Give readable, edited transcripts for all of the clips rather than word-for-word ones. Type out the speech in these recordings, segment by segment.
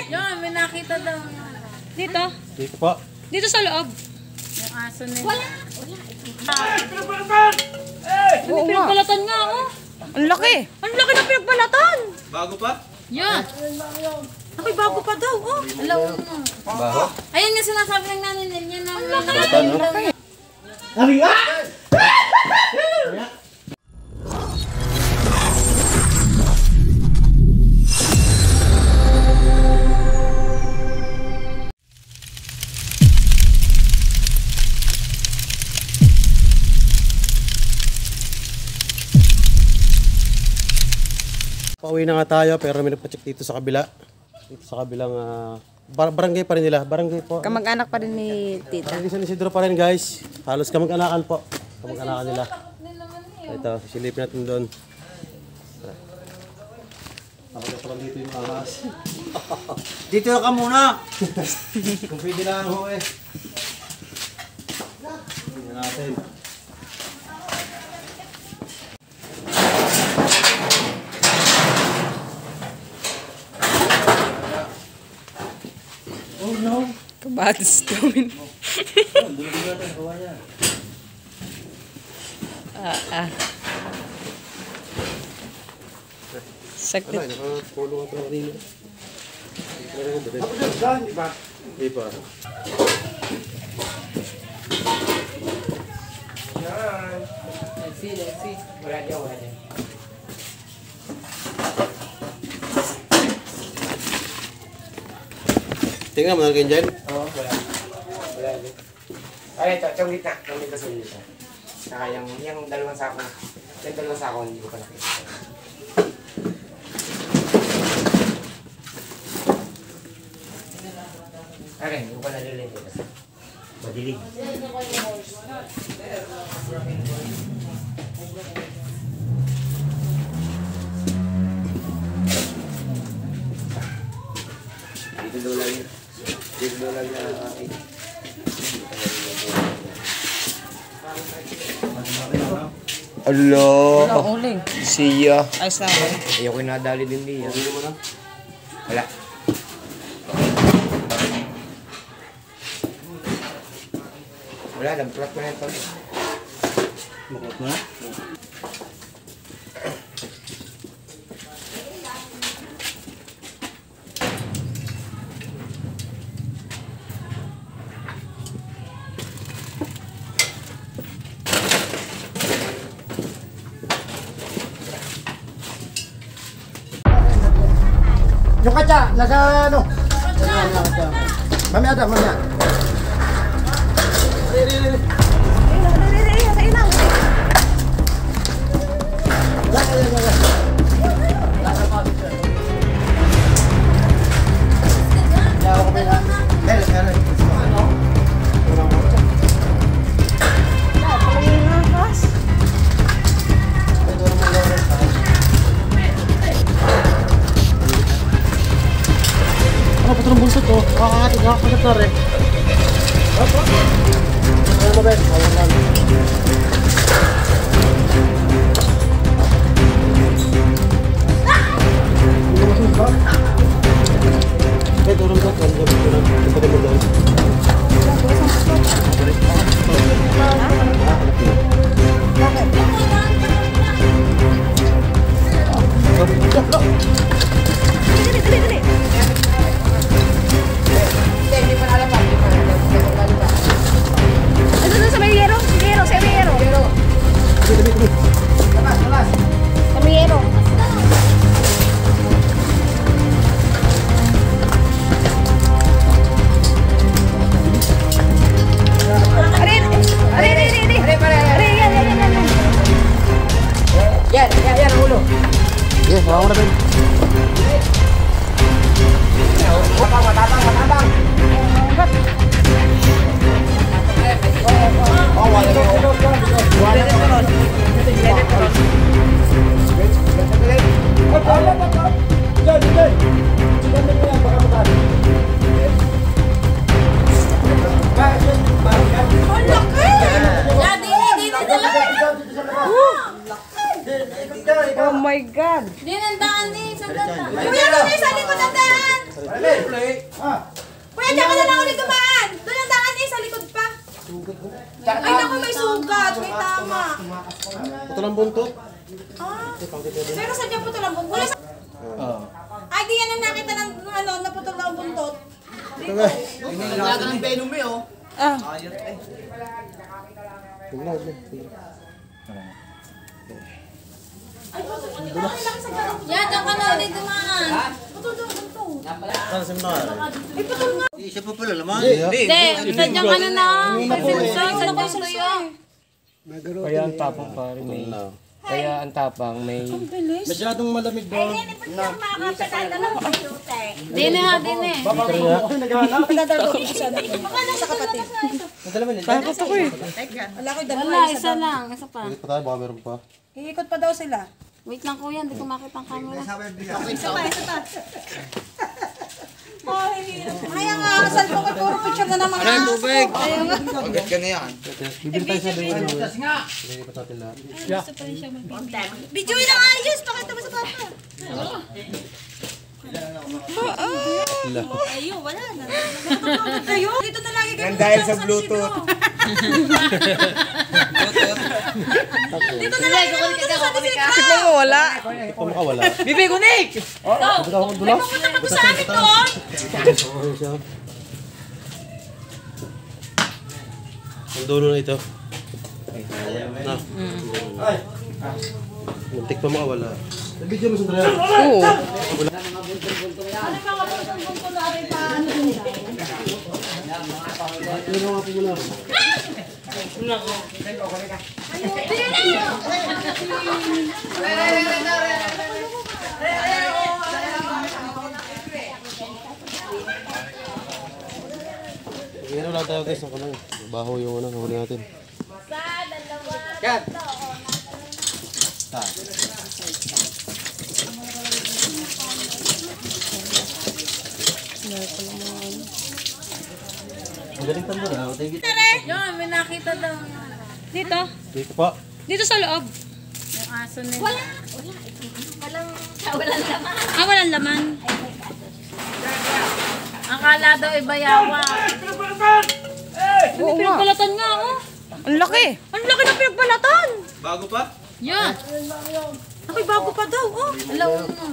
Yan, may nakita daw. Dito? Dito po. Dito sa loob. Yung aso nila. Wala. Oo nga. Pinagbalatan nga ako. Ang laki. Ang laki na pinagbalatan. Bago pa? Yan. Ay, bago pa daw. Oh. Alaw mo. Bago? Ayun nga sinasabi ng nanay niya na ang laki. Ang laki. Ang nga! Pauwi na nga tayo pero may nagpa-check dito sa kabila. Dito sa kabilang barangay pa rin nila. Barangay po. Kamag-anak pa rin ni tita. Barangay San Isidro pa rin guys. Halos kamag-anakan po. Kamag-anakan nila. Ito, silipin natin doon. Nakagapalan dito yung ahas. Dito na ka muna. Kung pwede lang ho eh. Tingnan natin. Oh no. Kabatis gawin. Sakit. Ay, nakapulong ako kanina. Ako dyan, di ba? Di ba? Let's see. Wala dyan. Tingnan mo na kayo dyan. Oo, wala. Wala dyan. Ay, ito, itong gitna. Itong gitna sa gitna. Saka yung dalawang sako. Yung dalawang sako, hindi ko pa nakita. Ay, hindi ko pa nalilin ko kasi. Madilig. Dito daw lang yung aking. Hello. Uling. Siya. Ayos na ako. Ayoko yung nadali din niya. Wala. Wala, nag-plot ko na ito. Makot na? Yung kacha, nasa ano? Mamaya. Ano, puto ng bulsa to? Kakakatig ako na rin. Ano ba, Ben? Ben, turun ka. Turun mo doon. Hindi pa alam ba? Ano doon sa Mayero? Sa Mayero. Labas. Sa Mayero. Yan, ang ulo. Yes, hawa mo na, Ben. Matapang. Oh my God. Di nandaan ni. Kuya, dito sa likod ng daan. Kuya, diyan ka na lang ulit dumaan. Doon ang daan eh, sa likod pa. Ay, naku, may sugat. May tama. Ito lang buntot. Ah, pero saan niya putol ang buntot? Wala sa... Ay, di yan ang nakita ng ano, naputol na ang buntot. Dito. Ah. Ay, putol. Ay, laki sa garong. Yan, diyan ka na ulit dumaan. Putol daw, buntot. Saan sa mga? Ay, putol nga. Hindi, sadyan ka na na. Sinusunod sa bunto yun. Kaya ang tapang pare may... Kaya ang tapang may... Masyadong malamig doon. Dine ha, dine. Sa kapatid. Takot ako eh. Wala ko dalawa. Wala, isa lang. Isa pa. Ikot pa tayo, baka meron pa. Iikot pa daw sila. Wait lang kuya, hindi ko makita ang camera. Isa pa. Ay, ang asal ko kay puro picture na naman. Aray, tubig. Bibili tayo sa bayo. Bibili pa natin lahat. Video na ayos. Pakita mo sa papa. Ayo, wala na. Ayo, dito na lagi kayo. Dahil sa Bluetooth. Dito na lagi kayo. Tignan mo, wala. Ito makawala. Bibi ko, Nick! Ito ako dulas. Pupunta pa to sa amin doon. Okay siya. Ang dulo na ito. Na. Muntik pa makawala. Nabidyo mo sa dryer. Oo. Ano nga po muna? Meron lang tayo guys, ang baho yung ano, nahuli natin. Magaling tanda na. Yun, may nakita daw. Dito. Dito pa. Dito sa loob. Yung aso nila. Ah, walang laman. Akala daw ibayawa. Oo nga. Pinagbalatan nga, oh. Ang laki. Ang laki ng pinagbalatan. Yun. Ako'y bago pa daw, oh. Alaw mo.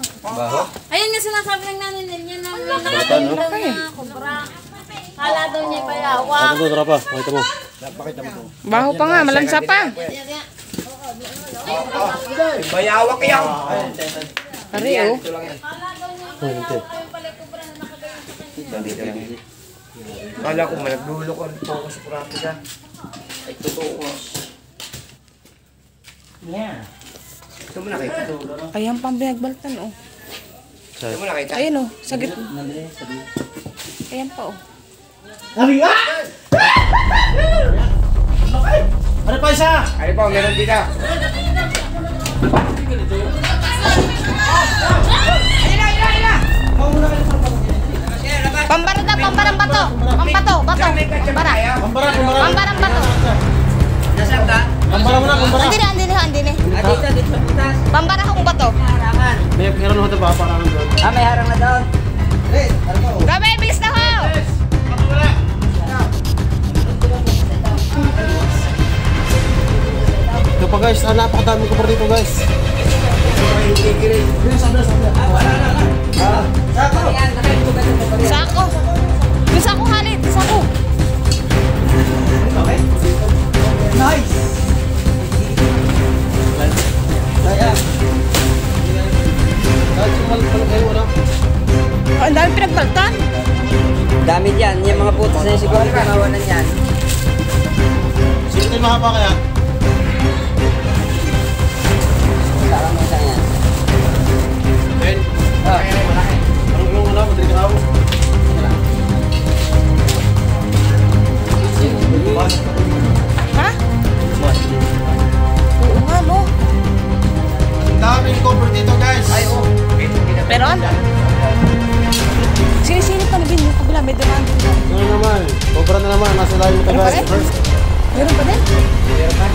Ayun nga sinasabi ng naninil niya na nakita daw niya kubra. Akala daw niya ibayawa. Ito to, tara pa. Pakita mo. Baho pa nga, malansa pa. Bayawak yan! Pare, oh. Ito. Kala ko malagdulo ko rin po ako sa kurapit ha. Ay, totoo ko. Ito mo nakita. Ayan pang binagbaltan, oh. Ito mo nakita. Ayan, oh. Sa gitna. Ayan pa, oh. Ano pa isa? Ano po, meron dito. Pambara daw, pambarang bato. Pambato, bato. Pambara. Kumbara. Pambarang bato. Kumbara mo na, kumbara. Andini. Pambara kong bato. Meron mo ito ba? Parang doon. Gabi, bilis na ho. Ito pa guys, napakadami ko pa dito guys. Sako. Yung sako, Halid. Sako. Ang dami pinagbaltan. Dami dyan, yung mga putos na yun, siguro pinawanan yan. Sino tayo mahaba kaya? Saka mo isa yan. Ben? Parang yung ano, madali ka ako. Ha? Oo nga, no? Ang daming cover dito guys. Ay, oh. Meron? Sinisilip ka na bin yung kabila, may dumaan din doon. Ano naman? Cobra na naman. Nasa layo ito guys. First. Meron pa din? Meron pa?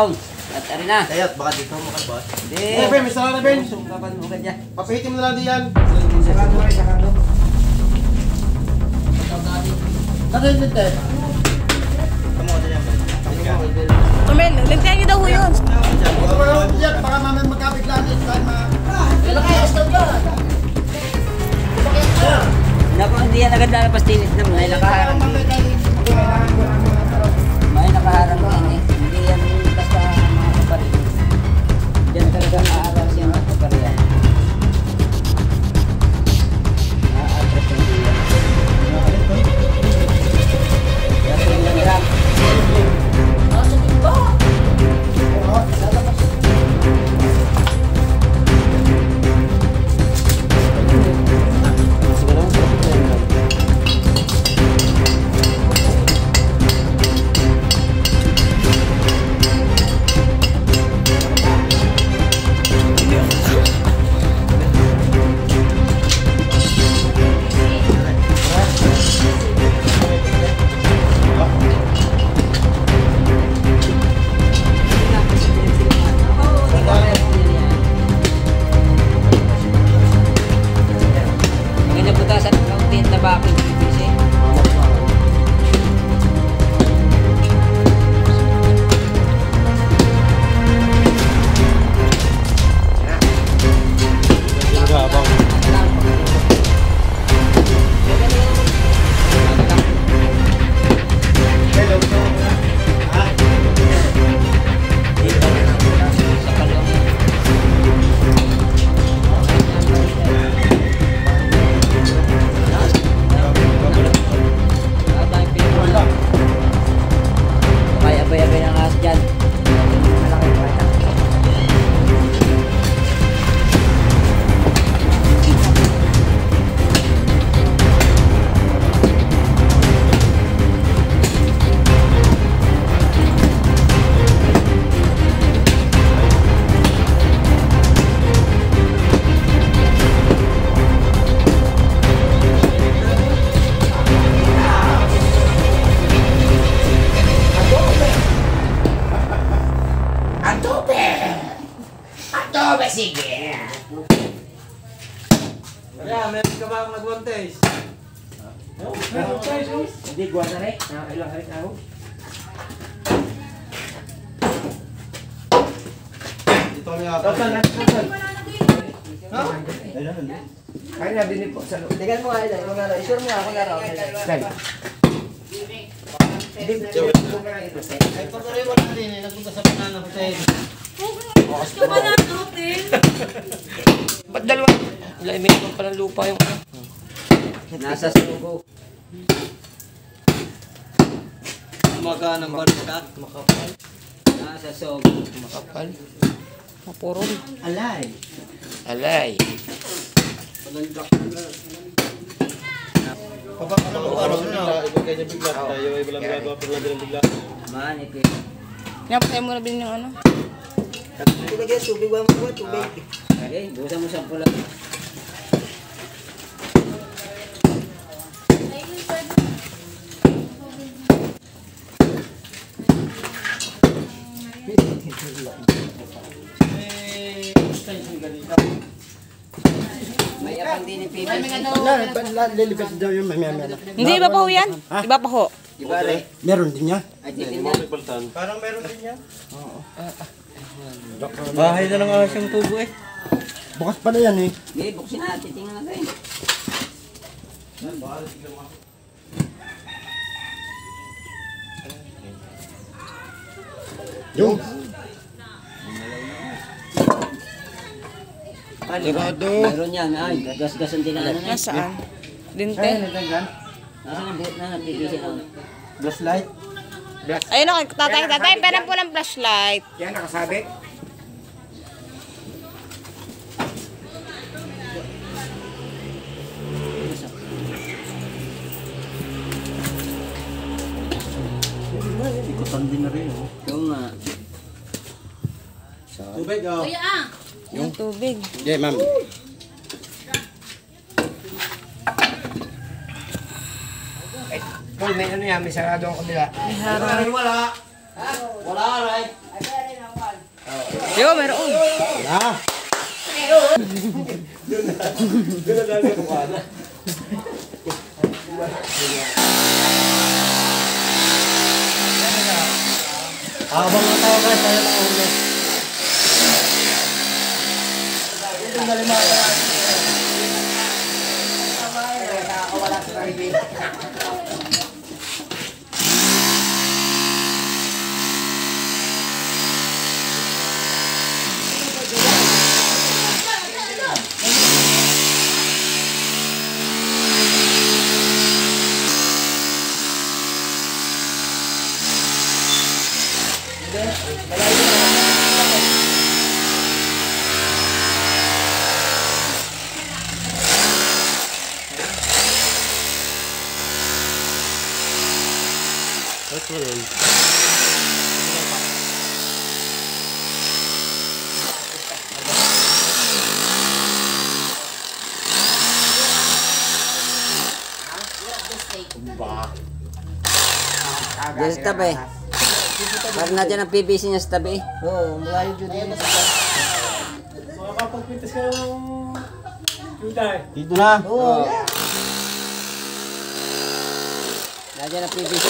down. At ari na. Kaya baka dito makalabas. Hindi. Eh, Ben, may sala na, Ben. Sungkapan mo ka dyan. Papahitin mo na lang diyan. Sarado rin, sarado. Nakailit eh. Amel, lagyan niyo daw ho yun. Baka mamaya magkabiglaan dito tayo Naku, hindi yan agad lalabas tilit na may nakaharang. May nakaharang yan eh. Hindi yan basta mga kaparin. Diyan talaga naaras yan mga kaparin. Naaatras yung diyan. Kasi yung lang. Ngayon putasan ng kaunti na bakit kasi. Abay-abay ng ahas dyan. Adobe, sige. Kaya, meron ka ba ang nag-1 Hindi, guwan na rin. Nakakailang harit ako. Dito kami ata. Kaya na din po sa loob. Tingnan mo nga ito. Isure mo nga kung laro. Dali. Hindi, Ay, pagkaroon mo natin eh. Nagpunta sa Panana Hotel. Gusto ba na hotel? ba't dalawa? Wala, may ibang palang lupa yung ano. Nasa sugo. Umaga ng balikat. Makapal. Nasa sugo. Makapal. Mapurol. Alay. Alay. Pabak ano mo araw na. Ibang kanya bigla. Tayo ay walang gagawa pero lang din bigla. Manipis. Napatay mo na bilhin yung ano? Ilagay tubig ba mo? Tubig. Okay, busa mo sa pula. May apang din yung pipi. Lilipas daw yung mamaya. Hindi, iba pa ho yan. Iba pa ho. Diba re? Meron din yan. Ay, titin na. Parang meron din yan. Bahay na lang ahas yung tubo eh. Bukas pa na yan eh. Hindi, buksin natin. Tingnan natin. Yung. Sigurado. Meron yan. Ay, gas-gasan din na ano na. Nasaan? Dinte. Nasaan na napipisin ako. Flashlight. Ayun o, tatay, pera po ng flashlight. Yan, nakasabit. Ikutan din na rin oh. Yung nga. Tubig oh. Kuya ah. Yung tubig. Yeah, ma'am. Paul, may ano yan, may sarado ang kabila. Wala. Wala, right? Yo, meron. Ah! Abang na tayo guys, tayo na ulo. Nakakawala sa sarili. Diyan sa tabi. Parang na dyan ang PVC niya sa tabi. Oo, malayo dyan. Makakapagpintas ka ng Juday. Dito na. Oo. Nandiyan ang PVC.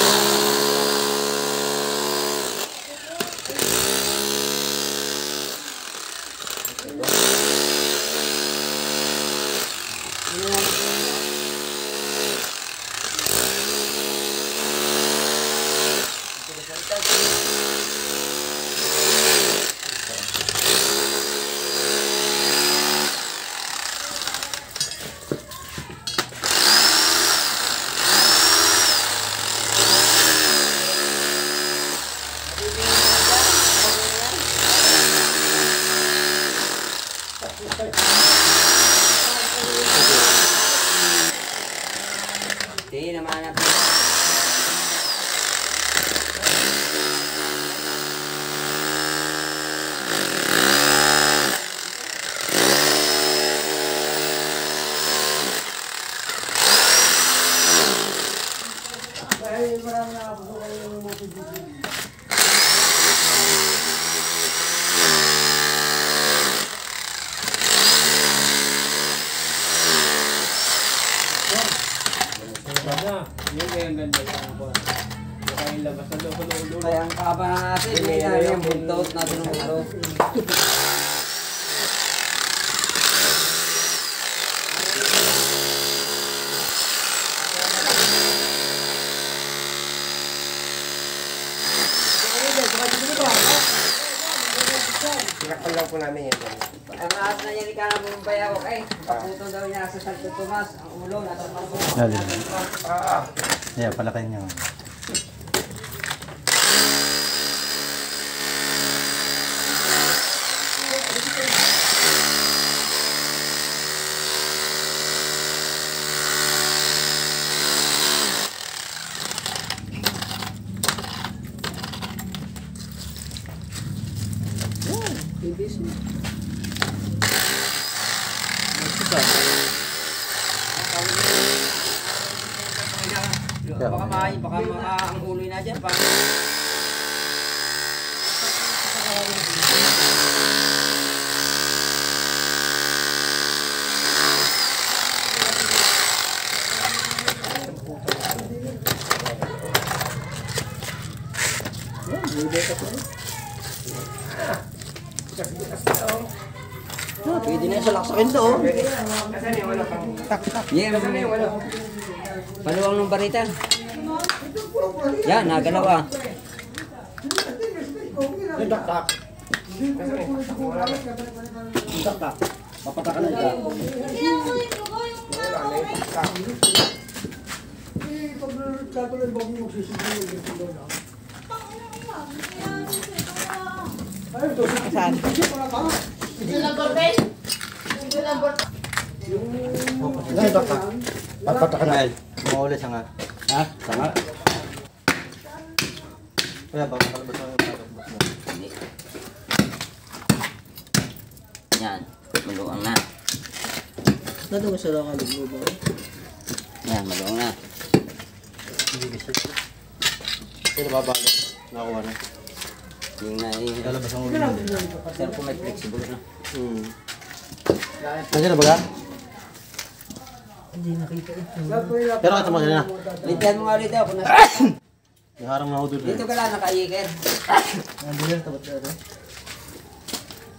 Hindi naman natin. Ay, ang kaba na natin, hindi na yung buntot natin ng ulo. Sinakal lang po namin yan. Ang lahat na yan, ika na bumumbay ako. Ay, paputo daw niya sa Santo Tomas. Ang ulo, nasa parbo. Yeah, palaki niya. Baka ang ulo na dyan. Pwede na sa laksakin to. Nasaan yung wala pang... Yeah, paluwang ng baritan. Yan, nagalaw ah. Daktak. Daktak. Papatakan na dyan. Saan? Daktak. Papatakan na. Mawala siya nga. Ha? Sanga? Kaya ba, makalabas na yung palabas na. Yan, maluwang na. Nadungo sa lang kaluglo ba? Yan, maluwang na. Hindi kasi. Kaya nababalot. Nakuha na. Yung Lalabas ang ulo mo. Pero kung may flexible na. Nandiyan na ba ka? Hindi nakita ito. Pero ito mga na. Lintihan mo nga ulit ako. Nasa Naharang na ako doon. dito ka lang naka-iker. Nandiyan na tapat na.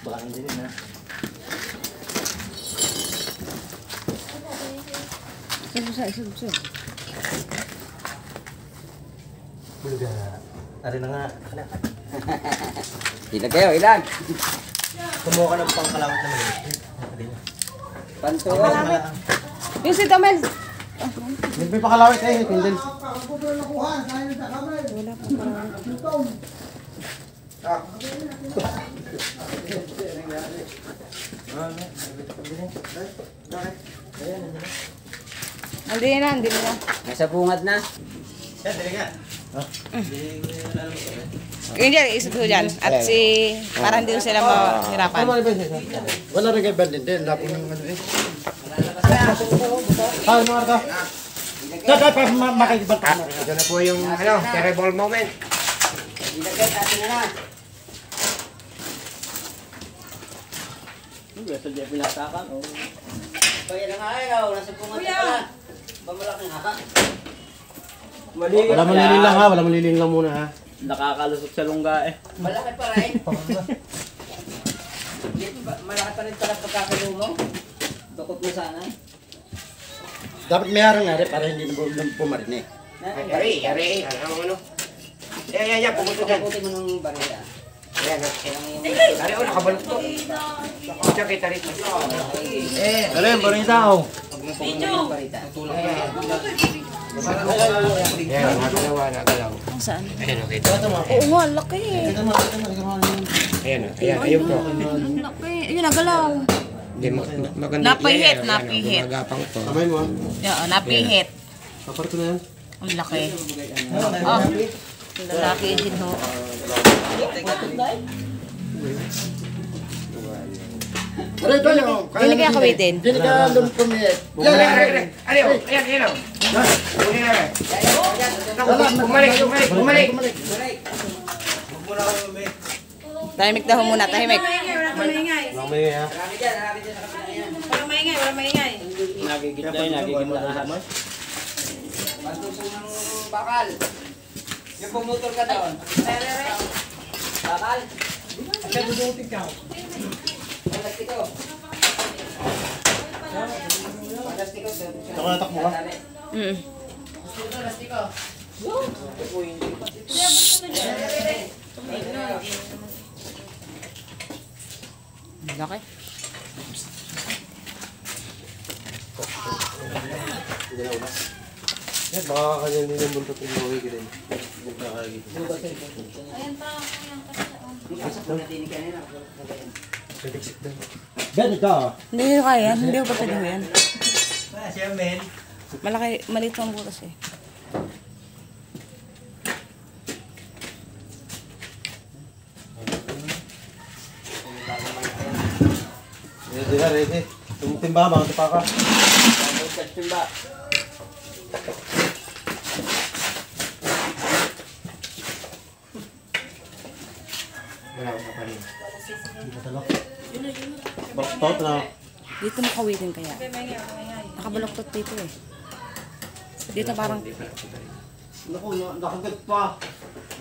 Baka nandiyan na. Isa. Bulaga. Ari na nga. Ilag kayo, ilag. Kumuha ka ng pangkalawat na maliit. Panto. Yung si Tomel. May pakalawit eh, Kindle. Hindi na. Nasa bungad na. Yan, dali nga. Yun dyan, isa ko dyan. At si, parang hindi ko sila mahirapan. Wala rin kay Berlin din. Lapo ng ano eh. Ano mga ka? Dada pa makikibal pa. Ito na po yung terrible moment. Ilag kayo, tatin na na. Sa Jeff pinatakan. Kaya na nga ayaw, nasa bungad na pala. Bamalaki nga ka. Wala maliling lang ha. Wala maliling lang muna ha. Nakakalusot sa lungga eh. Malaki pa rin. Malaki pa rin pala pagkakalo mo. Dukot mo sana eh. Dapat may harang nga rin para hindi na pumarin eh. Yari. Ano? Yan, pumunta dyan. Pagkakutin mo ng barila. Ayan, Yari, nakabalot to. Diyan kita rito. Dali, parang tao. Video! Ayan, nagalaw. Saan? Ayan, kita. Oo nga, laki. Ayan, ayun po. Laki. Ayun, nagalaw. Hindi, maganda. Napihit. Gumagapang to. Kamay mo ha. Oo, napihit. Paparto na yan. Ang laki. Oh, lalaki din ho. Hindi kaya kawitin. Hindi ka lumpumit. Ayan. Bumalik. Tahimik daw muna, tahimik. Walang maingay. Walang may ha. Marami dyan sa kapila yan. Walang maingay. Nagigitna. Pantusong ng bakal. Yung pumutol ka doon. Bakal. Palastiko. Palastiko. Saka natakbo ka. Palastiko. Laki. Yan, baka kanya hindi ng buntot yung buhay ka din. Ayan pa. Ganit ka. Hindi ko kaya yan. Hindi ko pa pwede yan. Siya, men. Malaki, maliit ang butas eh. Ready. Tumtimba, mga tipaka. Timba. Wala ko pa rin. Baktot na. Dito mo kawitin kaya. Nakabaloktot dito eh. Dito parang... Naku, nakagat pa.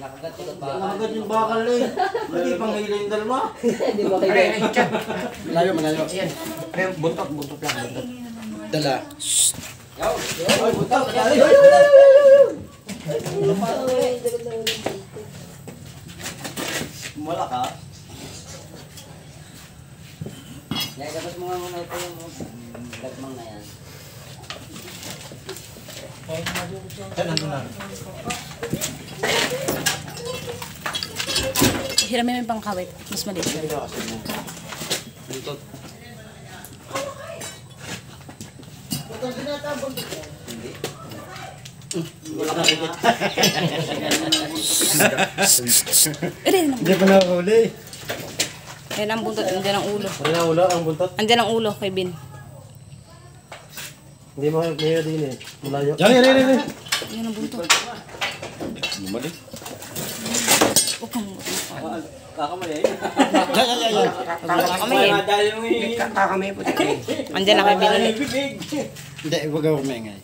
Nakagat ba? Nakagat yung bakal eh. Hindi pang hila yung dalma. Hindi mo kayo. Malayo. Ayan. Ayan, buntot lang. Dala. Ay, butak. Malaka. Yan, tapos mo nga muna ito yung gagmang na yan. Yan, nandun na. Hiramin mo yung pangkawit. Mas maliit. Buntot. Hindi pa nakahuli. Ayan ang buntot. Andiyan ang ulo. Wala na ulo, ang buntot. Andiyan ang ulo kay Bin. Hindi mo kaya din eh. Malayo. Yan. Ayan ang buntot. Bumalik. Huwag kang Kakamali. Kakamay po dito. Andiyan na kayo binili. Hindi, huwag ako maingay.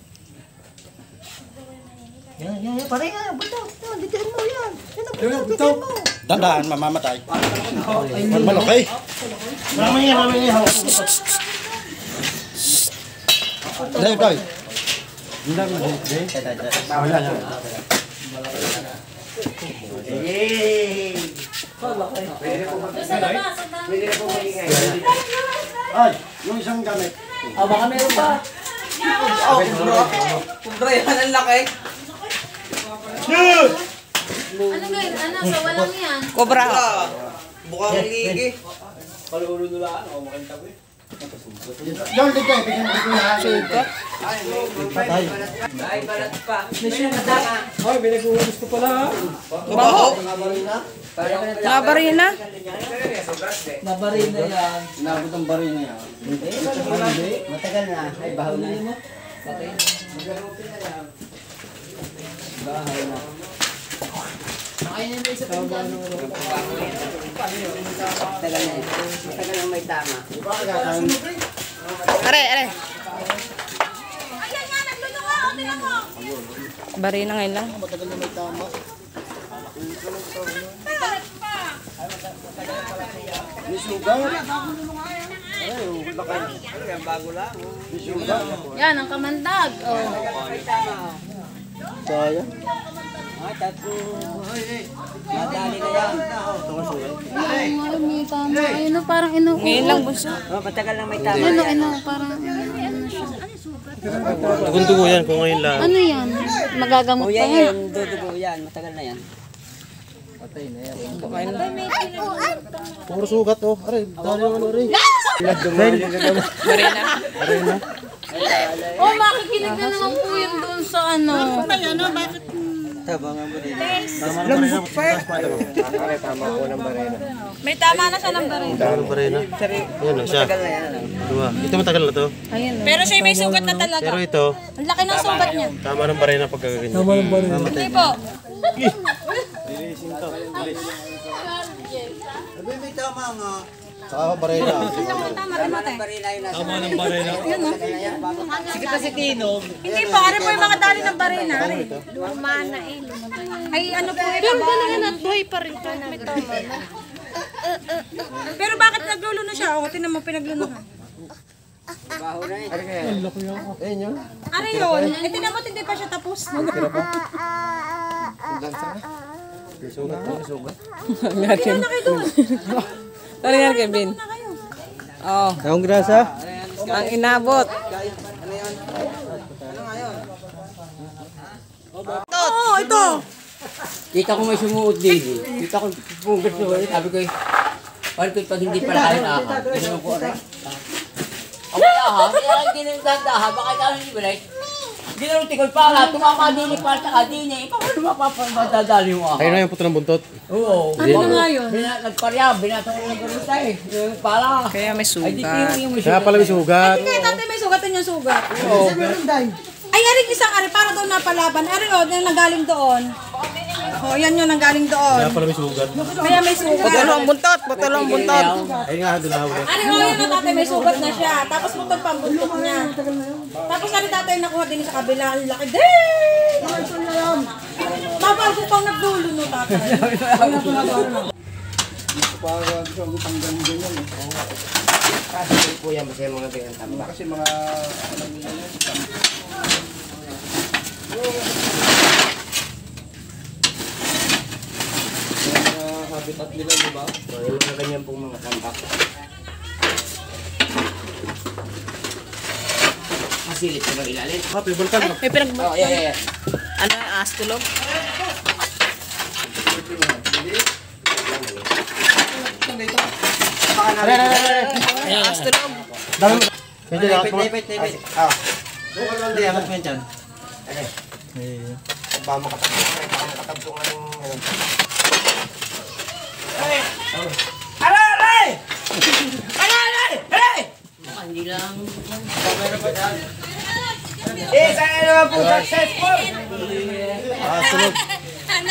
Yan, pare nga, buto. Ditiin mo yan. Yan, buto. Dandaan, mamamatay. Pag malaki. Mamaya. Dahil, Toy. Hindi mo, wala lang. Pwede na po magingay. Ay, yung isang gamit. Baka meron pa. Kumbra yan, ang laki. Ano ngayon? Ano? So walang yan. Cobra. Bukang ligi. Yung ligay, bigyan mo ko yan. Sugat. Patay. Ay, balat pa. May sinadaka. Ay, binagulong ko pala. Baho. Nabarin Nabarina. na. Nabarin na yan. Inabot ang bari na yan. Matagal na. Ay, bahaw na. Bahaw na. Matagal na. Matagal na may tama. Are. Ayan nga, nagluluwa. O, tinan mo. Barina ngayon lang. Yan, ang kamandag. Oh. Sayang. Madali na yan. Ay, may tama. Ayun, parang Ngayon lang bunso. Matagal na may tama. parang ano siya. Dugo yan kung ngayon lang. Ano yan? Magagamot O pa yan yan. yan, dudugo yan. Matagal na yan. Puro sugat oh. Aray, dali naman aray. Barina. Oh, makikinig na naman po yun doon sa ano. Tabangan mo din. Tama po ng barena. May tama na siya ng barin. Ano pa rin ah? Ayan na siya. Matagal na yan. Ano? Dua. Ito matagal na to. Pero siya may sugat na talaga. Pero ito, Ang laki ng sugat niya. tama ng barena pag gaganyan. Tama ng barena. Hindi po. May tama nga. Saka barena. Tama ng barila yun. Tama ng barila. Sige pa si Tino. Hindi po, ano po yung mga dali ng barena? Mana eh. Ay, ano po ito? Pero ganun at buhay pa rin. May tama na. Pero bakit naglulo na siya? O, tinan mo, pinaglunuhan. Baho na eh. Ayun yun. Ano yun? Eh, tinan mo, hindi pa siya tapos. Sugat to, sugat. Ngayon. Tara yan, Kevin. Oh, Ang grasa. ang inabot. Oo, ito. Kita ko may sumuot din eh. Kita ko pugas ko eh. Sabi ko eh. Paano ko ito hindi pala kayo nakaka? Ganun ko rin. Ako ha? Kaya hindi na yung ganda ha? Baka ikaw hindi ba like? Ginanong tikol pala, tumama din pa sa kadini. Paano mapapadadali mo ako? Ayun na yung puto ng buntot. Oo. Ano nga yun? Nagparya, binatang ko ng ganun tayo. Yung pala. Kaya may Ay, di sugat. yung Kaya pala may sugat. Kaya tatay may sugatan yung sugat. Ay, aring isang ari, para doon napalaban. Ari, o, yung nanggaling doon. O, yan yung nanggaling doon. Kaya pala may sugat. Kaya may sugat. Putulong buntot, putulong buntot. Ayun nga, doon ako. Ari, o, yan ang tatay, may sugat na siya. Tapos putol pa ang buntot niya. Tapos ari tatay nakuha din sa kabila. Ang laki din! Babago pang nagdulo no tatay. Kasi po yan, masaya mga ganyan tambak. Kasi mga habitat nila, di ba? So, yung mga ganyan pong mga tambak. Masilip ko bang ilalim? Happy, bulkan. May pinag... Oh, yeah. Ano, astulog? Ayan, astulog. Medyo lahat mo. Hindi, angat mo yan dyan. Baka makatabso nga ng... Hindi lang. Isa na naman po successful!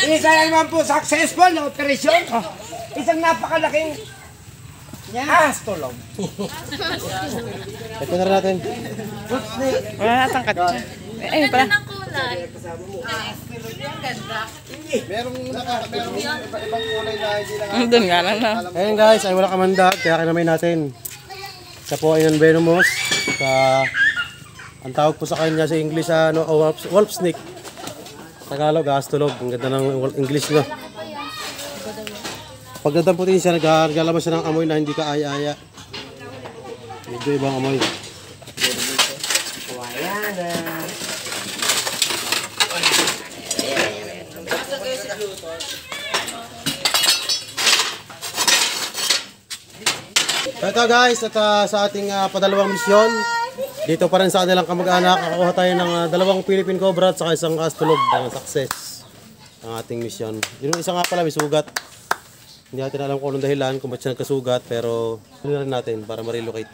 Isa na naman po successful na operasyon! isang napakalaking astolog. Ito na rin natin. Wala natangkat siya. Eh, pala. Ang kulay. Doon nga lang na. Ayun guys, ay wala kamandag, kaya kinamay natin. Siya po ay non-venomous. Ang tawag po sa kanya sa English, wolf snake. Tagalog, astolog. Ang ganda ng English no. Pagdating po din siya, naglalabas siya ng amoy na hindi ka aya-aya. Medyo ibang amoy. Ito guys, at sa ating padalawang misyon, dito pa rin sa kanilang kamag-anak, nakakuha tayo ng dalawang Philippine Cobra at saka isang astolog ng success ang ating misyon. Yung isa nga pala may sugat. Hindi natin alam kung anong dahilan, kung ba't siya nagkasugat, pero tuloy rin natin para ma-relocate.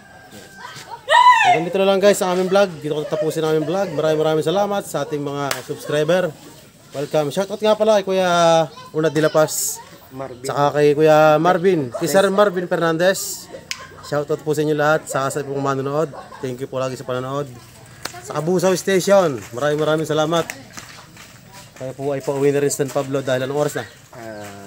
Hanggang dito na lang guys ang aming vlog. Dito ko tapusin ang aming vlog. Maraming salamat sa ating mga subscriber. Welcome. Shoutout nga pala kay Kuya Una de la Paz. Saka kay Kuya Marvin. Kay Sir Marvin Fernandez. Shoutout po sa inyo lahat. Saka sa pong manonood. Thank you po lagi sa panonood. Sa Abusaw Station. Maraming salamat. Kaya po ay pauwi na rin San Pablo dahil anong oras na?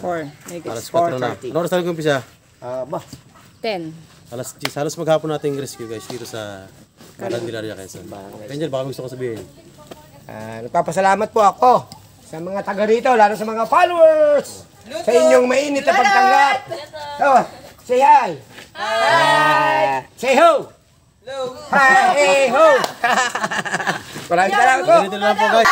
4. Alas 4 na. Anong oras na nag-umpisa? 10. Alas 10. Halos maghapon nating rescue guys dito sa Candelaria Quezon. Angel, baka gusto ko sabihin. Nagpapasalamat po ako sa mga taga rito, lalo sa mga followers, sa inyong mainit na pagtanggap. So, say hi. Hi. Say ho. Hello. Hi, hey, ho. Maraming salamat po. Ganito na lang po guys.